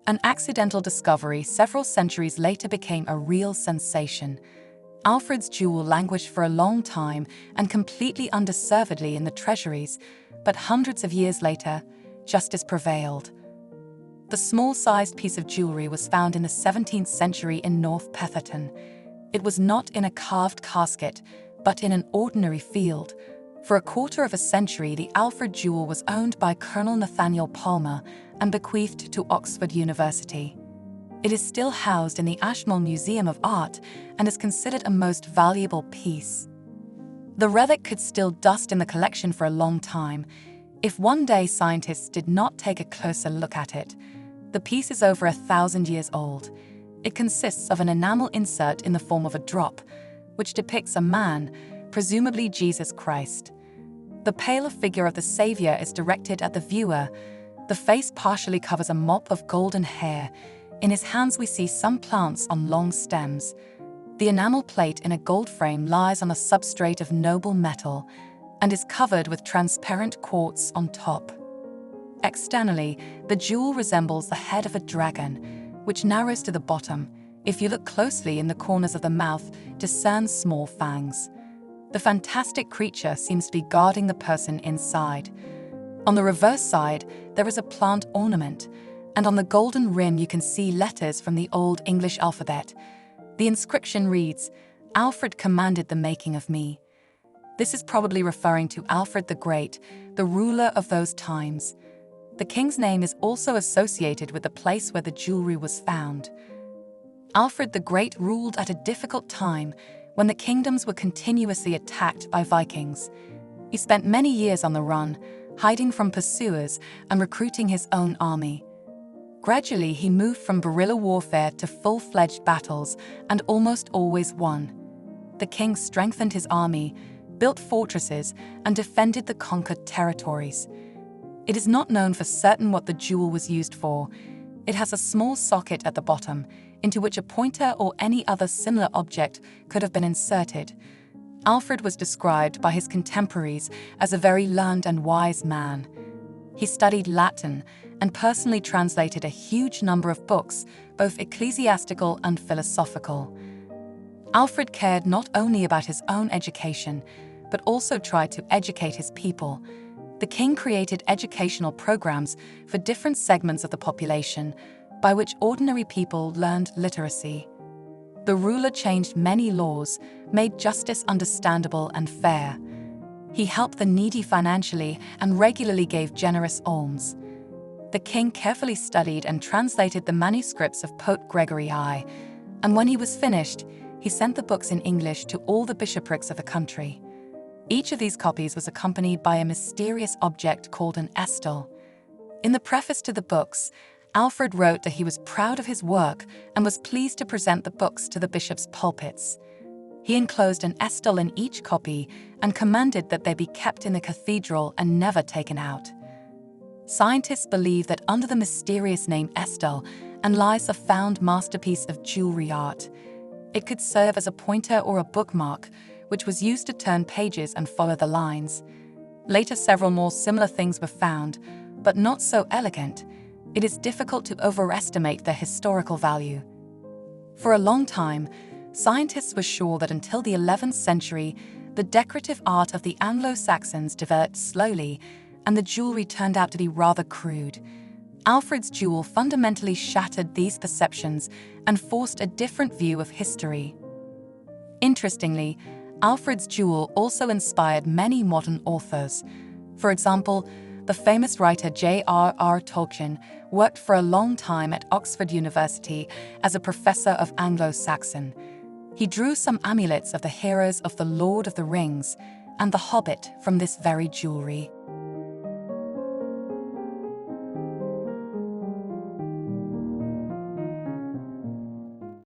An accidental discovery several centuries later became a real sensation. Alfred's Jewel languished for a long time and completely undeservedly in the treasuries, but hundreds of years later, justice prevailed. The small-sized piece of jewelry was found in the 17th century in North Petherton. It was not in a carved casket, but in an ordinary field. For a quarter of a century, the Alfred Jewel was owned by Colonel Nathaniel Palmer and bequeathed to Oxford University. It is still housed in the Astel Museum of Art and is considered a most valuable piece. The relic could still dust in the collection for a long time. If one day scientists did not take a closer look at it, the piece is over 1,000 years old. It consists of an enamel insert in the form of a drop, which depicts a man, presumably Jesus Christ. The paler figure of the Savior is directed at the viewer. The face partially covers a mop of golden hair. In his hands we see some plants on long stems. The enamel plate in a gold frame lies on a substrate of noble metal and is covered with transparent quartz on top. Externally, the jewel resembles the head of a dragon, which narrows to the bottom. If you look closely in the corners of the mouth, discern small fangs. The fantastic creature seems to be guarding the person inside. On the reverse side, there is a plant ornament, and on the golden rim you can see letters from the Old English alphabet. The inscription reads, "Alfred commanded the making of me." This is probably referring to Alfred the Great, the ruler of those times. The king's name is also associated with the place where the jewelry was found. Alfred the Great ruled at a difficult time when the kingdoms were continuously attacked by Vikings. He spent many years on the run, hiding from pursuers and recruiting his own army. Gradually, he moved from guerrilla warfare to full-fledged battles and almost always won. The king strengthened his army, built fortresses, and defended the conquered territories. It is not known for certain what the jewel was used for. It has a small socket at the bottom, into which a pointer or any other similar object could have been inserted. Alfred was described by his contemporaries as a very learned and wise man. He studied Latin and personally translated a huge number of books, both ecclesiastical and philosophical. Alfred cared not only about his own education, but also tried to educate his people. The king created educational programs for different segments of the population, by which ordinary people learned literacy. The ruler changed many laws, made justice understandable and fair. He helped the needy financially and regularly gave generous alms. The king carefully studied and translated the manuscripts of Pope Gregory I, and when he was finished, he sent the books in English to all the bishoprics of the country. Each of these copies was accompanied by a mysterious object called an Astel. In the preface to the books, Alfred wrote that he was proud of his work and was pleased to present the books to the bishops' pulpits. He enclosed an Astel in each copy and commanded that they be kept in the cathedral and never taken out. Scientists believe that under the mysterious name Astel lies a found masterpiece of jewelry art. It could serve as a pointer or a bookmark, which was used to turn pages and follow the lines. Later, several more similar things were found, but not so elegant. It is difficult to overestimate their historical value. For a long time, scientists were sure that until the 11th century, the decorative art of the Anglo-Saxons developed slowly, and the jewelry turned out to be rather crude. Alfred's Jewel fundamentally shattered these perceptions and forced a different view of history. Interestingly, Alfred's Jewel also inspired many modern authors. For example, the famous writer J.R.R. Tolkien worked for a long time at Oxford University as a professor of Anglo-Saxon. He drew some amulets of the heroes of The Lord of the Rings and The Hobbit from this very jewelry.